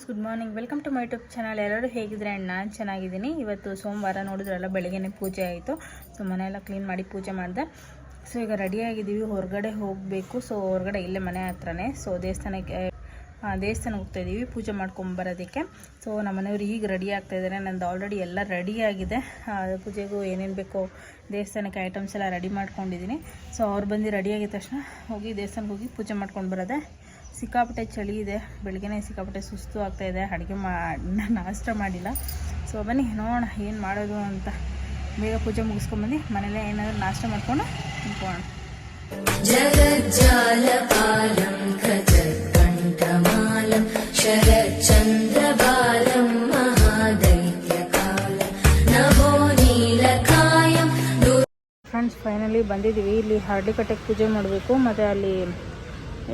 Good morning, welcome to my YouTube channel. ಎಲ್ಲರೂ ಹೇಗಿದ್ರೆ ನಾನು ಚೆನ್ನಾಗಿದ್ದೀನಿ. ಇವತ್ತು ಸೋಮವಾರ ನೋಡಿದ್ರಲ್ಲ, ಬೆಳಗ್ಗೆನೇ ಪೂಜೆ ಆಯಿತು. ಸೊ ಮನೆಯೆಲ್ಲ ಕ್ಲೀನ್ ಮಾಡಿ ಪೂಜೆ ಮಾಡಿದೆ. ಸೊ ಈಗ ರೆಡಿಯಾಗಿದ್ದೀವಿ, ಹೊರಗಡೆ ಹೋಗಬೇಕು. ಸೊ ಹೊರಗಡೆ ಇಲ್ಲೇ ಮನೆ ಹತ್ರನೇ. ಸೊ ದೇವಸ್ಥಾನಕ್ಕೆ ಹೋಗ್ತಾಯಿದ್ದೀವಿ ಪೂಜೆ ಮಾಡ್ಕೊಂಬರೋದಕ್ಕೆ. ಸೊ ನಮ್ಮ ಮನೆಯವರು ಈಗ ರೆಡಿ ಆಗ್ತಾಯಿದ್ದಾರೆ. ನಂದು ಆಲ್ರೆಡಿ ಎಲ್ಲ ರೆಡಿಯಾಗಿದೆ. ಪೂಜೆಗೂ ಏನೇನು ಬೇಕೋ ದೇವಸ್ಥಾನಕ್ಕೆ ಐಟಮ್ಸ್ ಎಲ್ಲ ರೆಡಿ ಮಾಡ್ಕೊಂಡಿದ್ದೀನಿ. ಸೊ ಅವ್ರು ಬಂದು ರೆಡಿಯಾಗಿದ್ದ ತಕ್ಷಣ ಹೋಗಿ ದೇವಸ್ಥಾನಕ್ಕೆ ಹೋಗಿ ಪೂಜೆ ಮಾಡ್ಕೊಂಡು ಬರೋದೆ. ಸಿಕ್ಕಾಪಟ್ಟೆ ಚಳಿ ಇದೆ, ಬೆಳಗ್ಗೆನೇ ಸಿಕ್ಕಾಪಟ್ಟೆ ಸುಸ್ತು ಆಗ್ತಾಯಿದೆ. ಅಡುಗೆ ನಾಷ್ಟ ಮಾಡಿಲ್ಲ. ಸೊ ಬನ್ನಿ ನೋಡೋಣ ಏನು ಮಾಡೋದು ಅಂತ. ಬೇಗ ಪೂಜೆ ಮುಗಿಸ್ಕೊಂಡ್ಬಂದು ಮನೇಲೆ ಏನಾದರೂ ನಾಷ್ಟ ಮಾಡ್ಕೊಂಡು ನಿಂತ್ಕೊಳ್ಳೋಣ. ಜಗಜ್ಜಾಲಪಾಲಂ ಖಜಕಂಠಮಾಲಂ ಶರಚಂದ್ರಬಾಲಂ ಮಹಾದೈತ್ಯಕಾಲಂ ನಭೋ ನೀಲಕಾಯಂ. ಫ್ರೆಂಡ್ಸ್, ಫೈನಲಿ ಬಂದಿದ್ದೀವಿ. ಇಲ್ಲಿ ಹರಳಿಕಟ್ಟೆಗೆ ಪೂಜೆ ಮಾಡಬೇಕು. ಮತ್ತು ಅಲ್ಲಿ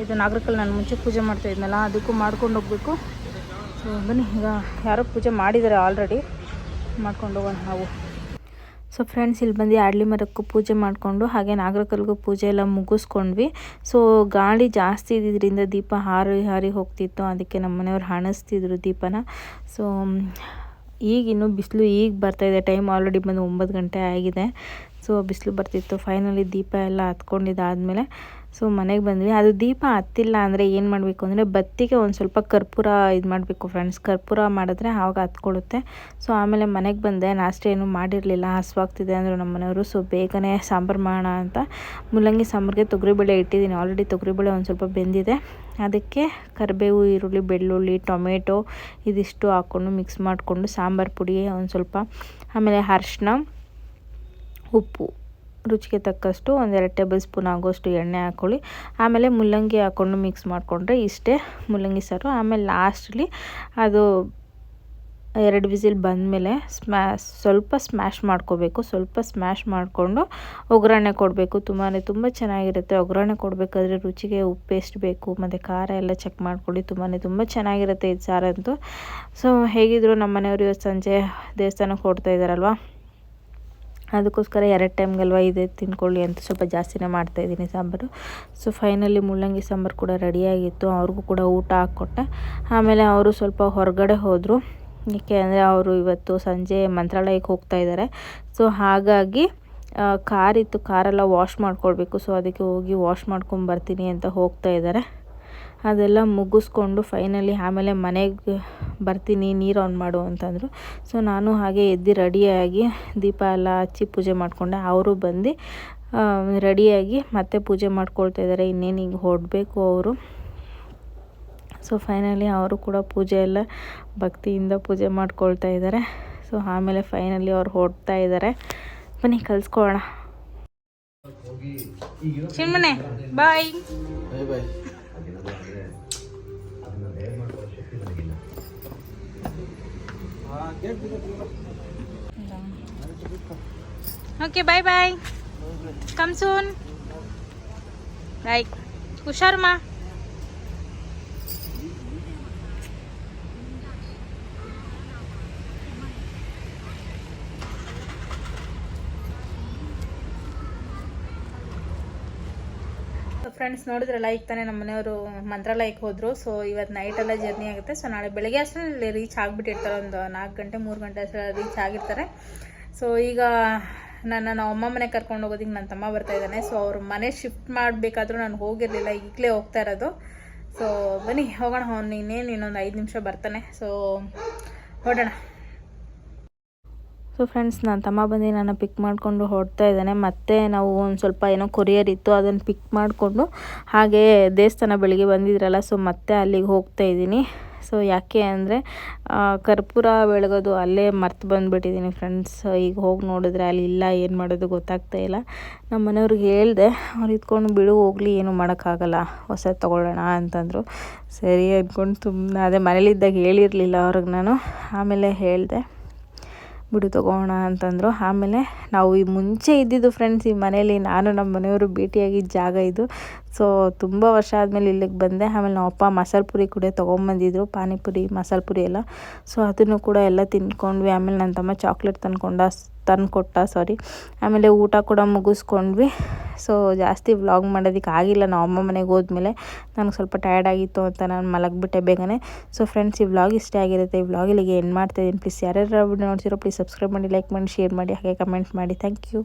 ಇದು ನಾಗರಕಲ್ಲಿ ನಾನು ಮುಂಚೆ ಪೂಜೆ ಮಾಡ್ತಾ ಇದ್ನಲ್ಲ, ಅದಕ್ಕೂ ಮಾಡ್ಕೊಂಡು ಹೋಗಬೇಕು. ಸೊ ಬನ್ನಿ, ಈಗ ಯಾರೋ ಪೂಜೆ ಮಾಡಿದ್ದಾರೆ ಆಲ್ರೆಡಿ, ಮಾಡ್ಕೊಂಡು ಹೋಗೋಣ ನಾವು. ಸೊ ಫ್ರೆಂಡ್ಸ್, ಇಲ್ಲಿ ಬಂದು ಆಡ್ಲಿ ಮರಕ್ಕೂ ಪೂಜೆ ಮಾಡಿಕೊಂಡು ಹಾಗೆ ನಾಗರಕಲ್ಗೂ ಪೂಜೆ ಎಲ್ಲ ಮುಗಿಸ್ಕೊಂಡ್ವಿ. ಸೊ ಗಾಳಿ ಜಾಸ್ತಿ ಇದ್ದಿದ್ದರಿಂದ ದೀಪ ಹಾರಿ ಹೋಗ್ತಿತ್ತು. ಅದಕ್ಕೆ ನಮ್ಮ ಮನೆಯವ್ರು ಹಣಿಸ್ತಿದ್ರು ದೀಪನ. ಸೊ ಈಗಿನ್ನೂ ಬಿಸಿಲು ಈಗ ಬರ್ತಾಯಿದೆ. ಟೈಮ್ ಆಲ್ರೆಡಿ ಬಂದು 9 ಗಂಟೆ ಆಗಿದೆ. ಸೊ ಬಿಸಿಲು ಬರ್ತಿತ್ತು. ಫೈನಲಿ ದೀಪ ಎಲ್ಲ ಹತ್ಕೊಂಡಿದ್ದಾದಮೇಲೆ ಸೊ ಮನೆಗೆ ಬಂದ್ವಿ. ಅದು ದೀಪ ಹತ್ತಿಲ್ಲ ಅಂದರೆ ಏನು ಮಾಡಬೇಕು ಅಂದರೆ, ಬತ್ತಿಗೆ ಒಂದು ಸ್ವಲ್ಪ ಕರ್ಪೂರ ಇದು ಮಾಡಬೇಕು ಫ್ರೆಂಡ್ಸ್. ಕರ್ಪೂರ ಮಾಡಿದ್ರೆ ಆವಾಗ ಹತ್ಕೊಳ್ಳುತ್ತೆ. ಸೊ ಆಮೇಲೆ ಮನೆಗೆ ಬಂದೆ. ನಾಷ್ಟ ಏನೂ ಮಾಡಿರಲಿಲ್ಲ, ಹಸುವಾಗ್ತಿದೆ ಅಂದರು ನಮ್ಮ ಮನೆಯವರು. ಸೊ ಬೇಗನೆ ಸಾಂಬಾರು ಮಾಡೋಣ ಅಂತ ಮೂಲಂಗಿ ಸಾಂಬಾರಿಗೆ ತೊಗರಿಬೇಳೆ ಇಟ್ಟಿದ್ದೀನಿ. ಆಲ್ರೆಡಿ ತೊಗರಿಬೇಳೆ ಒಂದು ಸ್ವಲ್ಪ ಬೆಂದಿದೆ. ಅದಕ್ಕೆ ಕರಿಬೇವು, ಈರುಳ್ಳಿ, ಬೆಳ್ಳುಳ್ಳಿ, ಟೊಮೆಟೊ ಇದಿಷ್ಟು ಹಾಕ್ಕೊಂಡು ಮಿಕ್ಸ್ ಮಾಡಿಕೊಂಡು ಸಾಂಬಾರು ಪುಡಿ ಒಂದು ಸ್ವಲ್ಪ, ಆಮೇಲೆ ಅರಿಶಿನ, ಉಪ್ಪು, ರುಚಿಗೆ ತಕ್ಕಷ್ಟು 1-2 ಟೇಬಲ್ ಸ್ಪೂನ್ ಆಗೋಷ್ಟು ಎಣ್ಣೆ ಹಾಕ್ಕೊಳ್ಳಿ. ಆಮೇಲೆ ಮೂಲಂಗಿ ಹಾಕ್ಕೊಂಡು ಮಿಕ್ಸ್ ಮಾಡಿಕೊಂಡ್ರೆ ಇಷ್ಟೇ ಮೂಲಂಗಿ ಸಾರು. ಆಮೇಲೆ ಲಾಸ್ಟಲ್ಲಿ ಅದು 2 ವಿಸಿಲ್ ಬಂದಮೇಲೆ ಸ್ವಲ್ಪ ಸ್ಮ್ಯಾಶ್ ಮಾಡ್ಕೋಬೇಕು. ಸ್ವಲ್ಪ ಸ್ಮ್ಯಾಶ್ ಮಾಡಿಕೊಂಡು ಒಗ್ಗರಣೆ ಕೊಡಬೇಕು. ತುಂಬ ಚೆನ್ನಾಗಿರುತ್ತೆ. ಒಗ್ಗರಣೆ ಕೊಡಬೇಕಾದ್ರೆ ರುಚಿಗೆ ಉಪ್ಪು ಎಷ್ಟು ಬೇಕು ಮತ್ತು ಖಾರ ಎಲ್ಲ ಚೆಕ್ ಮಾಡ್ಕೊಳ್ಳಿ. ತುಂಬ ಚೆನ್ನಾಗಿರುತ್ತೆ ಇದು ಸಾರಂತೂ. ಸೊ ಹೇಗಿದ್ರು ನಮ್ಮ ಮನೆಯವರು ಇವತ್ತು ಸಂಜೆ ದೇವಸ್ಥಾನಕ್ಕೆ ಹೊರಡ್ತಾ ಇದ್ದಾರಲ್ವ, ಅದಕ್ಕೋಸ್ಕರ 2 ಟೈಮ್ಗಲ್ವ ಇದೆ ತಿನ್ಕೊಳ್ಳಿ ಅಂತ ಸ್ವಲ್ಪ ಜಾಸ್ತಿನೇ ಮಾಡ್ತಾಯಿದ್ದೀನಿ ಸಾಂಬಾರು. ಸೊ ಫೈನಲಿ ಮೂಲಂಗಿ ಸಾಂಬಾರು ಕೂಡ ರೆಡಿಯಾಗಿತ್ತು. ಅವ್ರಿಗೂ ಕೂಡ ಊಟ ಹಾಕ್ಕೊಟ್ಟೆ. ಆಮೇಲೆ ಅವರು ಸ್ವಲ್ಪ ಹೊರಗಡೆ ಹೋದರು. ಏಕೆ ಅಂದರೆ ಅವರು ಇವತ್ತು ಸಂಜೆ ಮಂತ್ರಾಲಯಕ್ಕೆ ಹೋಗ್ತಾ ಇದ್ದಾರೆ. ಸೊ ಹಾಗಾಗಿ ಕಾರಿತ್ತು, ಕಾರೆಲ್ಲ ವಾಶ್ ಮಾಡ್ಕೊಳ್ಬೇಕು. ಸೊ ಅದಕ್ಕೆ ಹೋಗಿ ವಾಶ್ ಮಾಡ್ಕೊಂಬರ್ತೀನಿ ಅಂತ ಹೋಗ್ತಾ ಇದ್ದಾರೆ. ಅದೆಲ್ಲ ಮುಗಿಸ್ಕೊಂಡು ಫೈನಲಿ ಆಮೇಲೆ ಮನೆಗೆ ಬರ್ತೀನಿ, ನೀರು ಆನ್ ಮಾಡು ಅಂತಂದರು. ಸೊ ನಾನು ಹಾಗೆ ಎದ್ದು ರೆಡಿಯಾಗಿ ದೀಪ ಎಲ್ಲ ಹಚ್ಚಿ ಪೂಜೆ ಮಾಡಿಕೊಂಡೆ. ಅವರು ಬಂದು ರೆಡಿಯಾಗಿ ಮತ್ತೆ ಪೂಜೆ ಮಾಡ್ಕೊಳ್ತಾ ಇದ್ದಾರೆ. ಇನ್ನೇನು ಈಗ ಹೊರಡಬೇಕು ಅವರು. ಸೊ ಫೈನಲಿ ಅವರು ಕೂಡ ಪೂಜೆ ಎಲ್ಲ ಭಕ್ತಿಯಿಂದ ಪೂಜೆ ಮಾಡ್ಕೊಳ್ತಾ ಇದ್ದಾರೆ. ಸೊ ಆಮೇಲೆ ಫೈನಲಿ ಅವ್ರು ಹೊರಡ್ತಾ ಇದ್ದಾರೆ. ಬನ್ನಿ ಕಲಿಸ್ಕೊಳ್ಳೋಣ. ಚಿನ್ಮನೆ bye. Okay, bye bye. Come soon. Bye. ಹುಷಾರಮ್ಮ. ಫ್ರೆಂಡ್ಸ್, ನೋಡಿದ್ರಲ್ಲ, ಈಗ ತಾನೇ ನಮ್ಮ ಮನೆಯವರು ಮಂತ್ರಾಲಯಕ್ಕೆ ಹೋದರು. ಸೊ ಇವತ್ತು ನೈಟೆಲ್ಲ ಜರ್ನಿ ಆಗುತ್ತೆ. ಸೊ ನಾಳೆ ಬೆಳಗ್ಗೆ ಅಷ್ಟರಲ್ಲಿ ರೀಚ್ ಆಗಿಬಿಟ್ಟಿರ್ತಾರೆ. ಒಂದು 4 ಗಂಟೆ 3 ಗಂಟೆ ಅಷ್ಟರಲ್ಲಿ ರೀಚ್ ಆಗಿರ್ತಾರೆ. ಸೊ ಈಗ ನಮ್ಮ ಅಮ್ಮ ಮನೆಗೆ ಕರ್ಕೊಂಡು ಹೋಗೋದಕ್ಕೆ ನನ್ನ ತಮ್ಮ ಬರ್ತಾ ಇದ್ದಾನೆ. ಸೊ ಅವ್ರ ಮನೆ ಶಿಫ್ಟ್ ಮಾಡಬೇಕಾದ್ರೂ ನಾನು ಹೋಗಿರಲಿಲ್ಲ, ಈಗಲೇ ಹೋಗ್ತಾ ಇರೋದು. ಸೊ ಬನ್ನಿ ಹೋಗೋಣ. ಇನ್ನೊಂದು 5 ನಿಮಿಷ ಬರ್ತಾನೆ. ಸೊ ಹೊರಡೋಣ. ಸೊ ಫ್ರೆಂಡ್ಸ್, ನನ್ನ ತಮ್ಮ ಬಂದು ನಾನು ಪಿಕ್ ಮಾಡಿಕೊಂಡು ಹೊರಡ್ತಾ ಇದ್ದಾನೆ. ಮತ್ತು ನಾವು ಒಂದು ಸ್ವಲ್ಪ ಏನೋ ಕೊರಿಯರ್ ಇತ್ತು, ಅದನ್ನು ಪಿಕ್ ಮಾಡಿಕೊಂಡು ಹಾಗೆ ದೇವಸ್ಥಾನ ಬೆಳಿಗ್ಗೆ ಬಂದಿದ್ರಲ್ಲ, ಸೊ ಮತ್ತೆ ಅಲ್ಲಿಗೆ ಹೋಗ್ತಾ ಇದ್ದೀನಿ. ಸೊ ಯಾಕೆ ಅಂದರೆ ಕರ್ಪೂರ ಬೆಳಗೋದು ಅಲ್ಲೇ ಮರ್ತು ಬಂದುಬಿಟ್ಟಿದ್ದೀನಿ ಫ್ರೆಂಡ್ಸ್. ಈಗ ಹೋಗಿ ನೋಡಿದ್ರೆ ಅಲ್ಲಿ ಇಲ್ಲ, ಏನು ಮಾಡೋದು ಗೊತ್ತಾಗ್ತಾ ಇಲ್ಲ. ನಮ್ಮ ಮನೆಯವ್ರಿಗೆ ಹೇಳಿದೆ, ಅವ್ರು ಇದ್ಕೊಂಡು ಬಿಡು ಹೋಗಲಿ, ಏನು ಮಾಡೋಕ್ಕಾಗಲ್ಲ, ಹೊಸ ತೊಗೊಳ್ಳೋಣ ಅಂತಂದರು. ಸರಿ ಅಂದ್ಕೊಂಡು ಸುಮ್ಮನೆ ಅದೇ ಮನೇಲಿದ್ದಾಗ ಹೇಳಿರಲಿಲ್ಲ ಅವ್ರಿಗೆ ನಾನು. ಆಮೇಲೆ ಹೇಳಿದೆ, ಬಿಡು ತೊಗೋಣ ಅಂತಂದರು. ಆಮೇಲೆ ನಾವು ಈ ಮುಂಚೆ ಇದ್ದಿದ್ದು ಫ್ರೆಂಡ್ಸ್, ಈ ಮನೇಲಿ ನಾನು ನಮ್ಮ ಮನೆಯವರು ಭೇಟಿಯಾಗಿದ್ದ ಜಾಗ ಇದು. ಸೊ ತುಂಬ ವರ್ಷ ಆದಮೇಲೆ ಇಲ್ಲಿಗೆ ಬಂದೆ. ಆಮೇಲೆ ನಮ್ಮ ಅಪ್ಪ ಮಸಾಲೆ ಪುರಿ ಕೂಡ ತೊಗೊಂಬಂದಿದ್ರು, ಪಾನಿಪುರಿ ಮಸಾಲೆ ಪುರಿ ಎಲ್ಲ. ಸೊ ಅದನ್ನು ಕೂಡ ಎಲ್ಲ ತಿನ್ಕೊಂಡ್ವಿ. ಆಮೇಲೆ ನನ್ನ ತಮ್ಮ ಚಾಕ್ಲೇಟ್ ತಂದುಕೊಟ್ಟ. ಆಮೇಲೆ ಊಟ ಕೂಡ ಮುಗಿಸ್ಕೊಂಡ್ವಿ. ಸೊ ಜಾಸ್ತಿ ವ್ಲಾಗ್ ಮಾಡೋದಕ್ಕೆ ಆಗಿಲ್ಲ. ನಾವು ಅಮ್ಮ ಮನೆಗೆ ಹೋದ್ಮೇಲೆ ನನಗೆ ಸ್ವಲ್ಪ ಟಯರ್ಡ್ ಆಗಿತ್ತು ಅಂತ ನಾನು ಮಲಗಿಬಿಟ್ಟೆ ಬೇಗನೆ. ಸೊ ಫ್ರೆಂಡ್ಸ್, ಈ ವ್ಲಾಗ್ ಇಷ್ಟ ಆಗಿರುತ್ತೆ. ಈ ವ್ಲಾಗ್ ಇಲ್ಲಿಗೆ ಎಂಡ್ ಮಾಡ್ತಾಯಿದ್ದೀನಿ. ಪ್ಲೀಸ್ ಯಾರ್ಯಾರು ವಿಡಿಯೋ ನೋಡ್ತಿರೋ ಪ್ಲೀಸ್ ಸಬ್ಸ್ಕ್ರೈಬ್ ಮಾಡಿ, ಲೈಕ್ ಮಾಡಿ, ಶೇರ್ ಮಾಡಿ, ಹಾಗೆ ಕಮೆಂಟ್ ಮಾಡಿ. Thank you.